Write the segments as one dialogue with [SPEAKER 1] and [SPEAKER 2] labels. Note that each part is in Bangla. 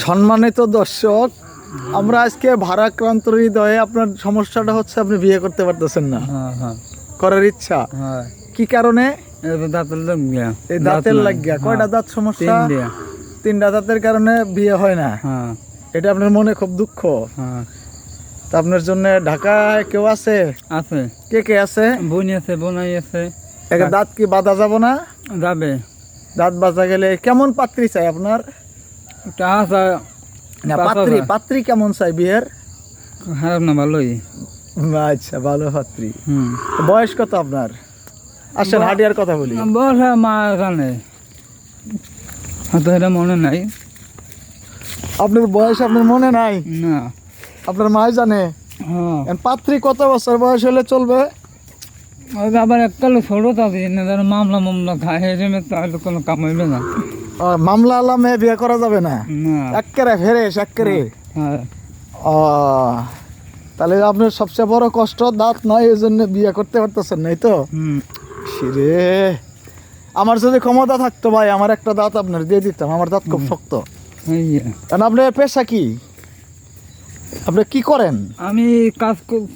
[SPEAKER 1] সম্মানিত দর্শক, আমরা আজকে ভারাক্রান্ত হৃদয়ে, আপনার সমস্যাটা হচ্ছে আপনি বিয়ে করতে পারতেছেন না, করার ইচ্ছা কি কারণে? এই দাঁতের লাগিয়া। কয়টা দাঁত সমস্যা? তিনটা দাঁতের কারণে বিয়ে হয় না। এটা আপনার মনে খুব দুঃখ। তা আপনার জন্য ঢাকায় কেউ আছে?
[SPEAKER 2] আছে।
[SPEAKER 1] কে কে আছে?
[SPEAKER 2] বোন আছে, বোনাই আছে।
[SPEAKER 1] একটা দাঁত কি বাঁধা যাব না?
[SPEAKER 2] যাবে।
[SPEAKER 1] দাঁত বাঁধা গেলে কেমন পাত্রী চাই আপনার? না, পাত্রী পাত্রী কেমন চাই বিয়ের?
[SPEAKER 2] খারাপ না, ভালোই।
[SPEAKER 1] আচ্ছা, ভালো পাত্রী। বয়স কত আপনার? আসেন হাডিয়ার কথা বলি।
[SPEAKER 2] বয়স মা জানে, এটা মনে নাই।
[SPEAKER 1] আপনার বয়স আপনার মনে নাই?
[SPEAKER 2] না,
[SPEAKER 1] আপনার মা জানে। পাত্রী কত বছর বয়স হলে চলবে?
[SPEAKER 2] আবার এককালে ছোট তাদের মামলা মামলা খায়, তাহলে কোনো কাম হইবে না।
[SPEAKER 1] মামলা আলা মেয়ে বিয়ে করা যাবে না? একেবারে ফেরেশ একেবারে। তাহলে আপনার সবচেয়ে বড় কষ্ট দাঁত নয়, এই জন্য বিয়ে করতে পারতেছেন নাই তো? রে, আমার যদি ক্ষমতা থাকতো ভাই, আমার একটা দাঁত আপনার দিয়ে দিতাম। আমার দাঁত খুব শক্ত। আপনার পেশা কি? আপনি কি করেন?
[SPEAKER 2] আমি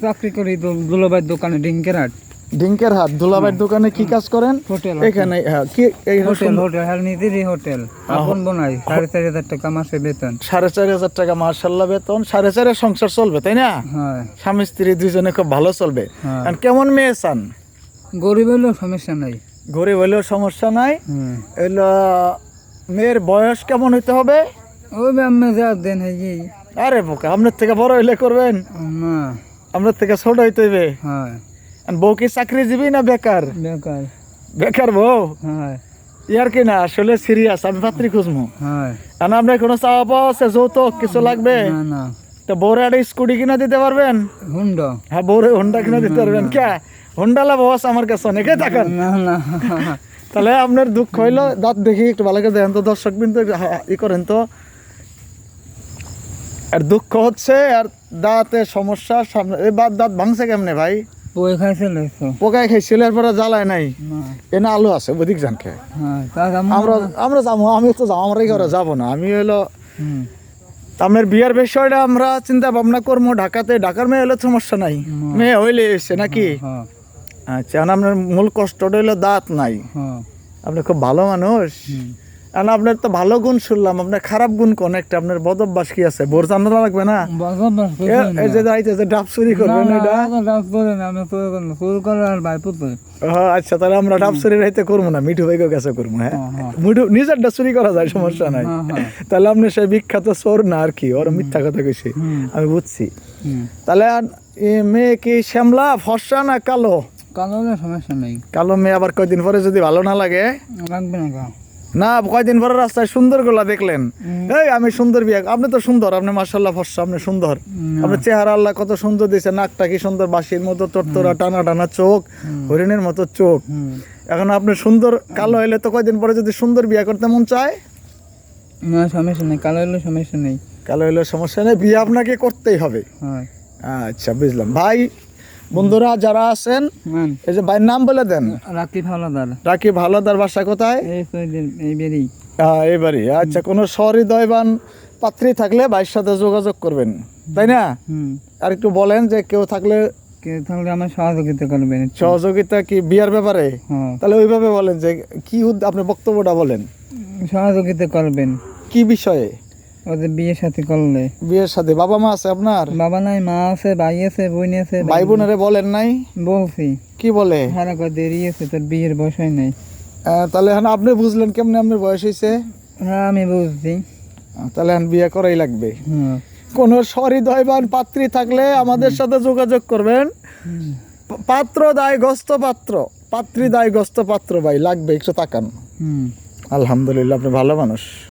[SPEAKER 2] চাকরি করি দুলাভাইয়ের দোকানে, ডিঙ্কের হাট।
[SPEAKER 1] ডিঙ্কের হাট, দুলাভাইয়ের দোকানে কি কাজ করেন?
[SPEAKER 2] হোটেল।
[SPEAKER 1] এখানে কি
[SPEAKER 2] হোটেল? হোটেল নিজেরই হোটেল, আপন বোনাই। 4,500 টাকা মাসে বেতন।
[SPEAKER 1] 4,500 টাকা মাশাআল্লাহ বেতন। 4,500 সংসার চলবে, তাই না? স্বামী স্ত্রী দুজনে খুব ভালো চলবে। কেমন মেয়ে চান?
[SPEAKER 2] গরিব হইলেও সমস্যা নাই।
[SPEAKER 1] গরিব হইলেও সমস্যা নাই। এলো মেয়ের বয়স কেমন হইতে হবে?
[SPEAKER 2] ওই আমি যা দেন।
[SPEAKER 1] আরে বোকা, আপনার থেকে বড় হইলে করবেন না, আপনার থেকে ছোট হইতে হইবে। বউ কি চাকরিজীবী না বেকার? বেকার। বেকার বউ? ইয়ার কি না, আসলে সিরিয়াস। আমি পাত্রী খুঁজবো। আপনার কোনো চাওয়া পাওয়া আছে? যৌতুক কিছু লাগবে? তো বউরে একটা স্কুটি কিনা দিতে পারবেন? হুন্ডা? হ্যাঁ, বউরে হুন্ডা কিনা দিতে পারবেন। কে হুন্ডালা বস আমার কাছে অনেকে থাকেন। তাহলে আপনার দুঃখ হইলো দাঁত দেখি একটু ভালো করে দেখেন তো দর্শক, কিন্তু ই করেন তো। আর দুঃখ হচ্ছে আর দাঁতের সমস্যা। সামনে এই দাঁত ভাঙছে কেমনে ভাই? পোকায় খাইছিল, এরপরে জ্বালায় নাই। এনে আলু আছে ওদিক জানকে। আমরা যাবো, আমি তো যাবো, আমরা ঘরে যাবো না। আমি হইলো আপনার বিয়ের বিষয়টা আমরা চিন্তা ভাবনা করবো ঢাকাতে। ঢাকার মেয়ে হলে সমস্যা নাই, মেয়ে হইলে এসছে নাকি? আচ্ছা, আপনার মূল কষ্টটা হইলো দাঁত নাই। আপনি খুব ভালো মানুষ। আপনার তো ভালো গুণ শুনলাম, আপনার খারাপ গুণ কোন একটা? আপনার বদ অভ্যাস কি আছে? বোর জানা লাগবে না? এই যে যাইতেছে ডাব চুরি করবেন, এটা আচ্ছা, তাহলে আমরা ডাব চুরি রাইতে করবো না, মিঠু ভাইকে কাছে করবো। হ্যাঁ, মিঠু নিজেরটা চুরি করা যায়, সমস্যা নাই। তাহলে আপনি সেই বিখ্যাত চোর না আর কি? ওরা মিথ্যা কথা কইছে, আমি বুঝছি। তাহলে মেয়ে কি শ্যামলা, ফর্সা না কালো?
[SPEAKER 2] কালো সমস্যা নেই।
[SPEAKER 1] কালো মেয়ে আবার কয়দিন পরে যদি ভালো না লাগে? লাগবে না, কয়দিন পরে রাস্তায় সুন্দর গোলা দেখলেন, এই আমি সুন্দর বিয়ে। আপনি তো সুন্দর, আপনি মাশাআল্লাহ ফর্সা, আপনি সুন্দর। আপনার চেহারা আল্লাহ কত সুন্দর দিয়েছে, নাকটা কি সুন্দর, বাঁশির মতো তরতরা, টানা টানা চোখ, হরিণের মতো চোখ। এখন আপনি সুন্দর কালো হইলে তো কয়দিন পরে যদি সুন্দর বিয়ে করতে মন চায়?
[SPEAKER 2] না, সমস্যা নেই, কালো হইলে সমস্যা নেই।
[SPEAKER 1] কালো হইলে সমস্যা নেই, বিয়ে আপনাকে করতেই হবে। আচ্ছা, বুঝলাম। ভাই বন্ধুরা যারা আছেন, এই যে ভাইয়ের নাম বলে দেন।
[SPEAKER 2] রাকিব হাওলাদার।
[SPEAKER 1] রাকিব হাওলাদার, বাসা কোথায়? এইবারই। আচ্ছা, কোনো সহৃদয়বান পাত্রী থাকলে ভাইয়ের সাথে যোগাযোগ করবেন, তাই না? আর একটু বলেন যে কেউ থাকলে
[SPEAKER 2] আমার সহযোগিতা করবেন।
[SPEAKER 1] সহযোগিতা কি বিয়ার ব্যাপারে? তাহলে ওইভাবে বলেন যে কি আপনি বক্তব্যটা বলেন।
[SPEAKER 2] সহযোগিতা করবেন
[SPEAKER 1] কি বিষয়ে?
[SPEAKER 2] ওদের বিয়ের সাথে করলে।
[SPEAKER 1] বিয়ের সাথে বাবা মা আছে আপনার?
[SPEAKER 2] বাবা নাই, মা আছে, ভাই আছে, বোন আছে।
[SPEAKER 1] ভাই বোনেরে বলেন নাই?
[SPEAKER 2] বলছি।
[SPEAKER 1] কি বলে?
[SPEAKER 2] হ্যাঁ, দেরি আছে, তোর বিয়ের বয়স হয় নাই।
[SPEAKER 1] তাহলে এখন আপনি বুঝলেন কেমনে আপনার বয়স হয়েছে?
[SPEAKER 2] হ্যাঁ, আমি বুঝছি।
[SPEAKER 1] তাহলে এখন বিয়ে করাই লাগবে। কোন সহৃদয়বান পাত্রী থাকলে আমাদের সাথে যোগাযোগ করবেন। পাত্র দায়গ্রস্ত পাত্র, পাত্রী দায়গ্রস্ত পাত্র ভাই লাগবে, একটু তাকান। আলহামদুলিল্লাহ, আপনি ভালো মানুষ।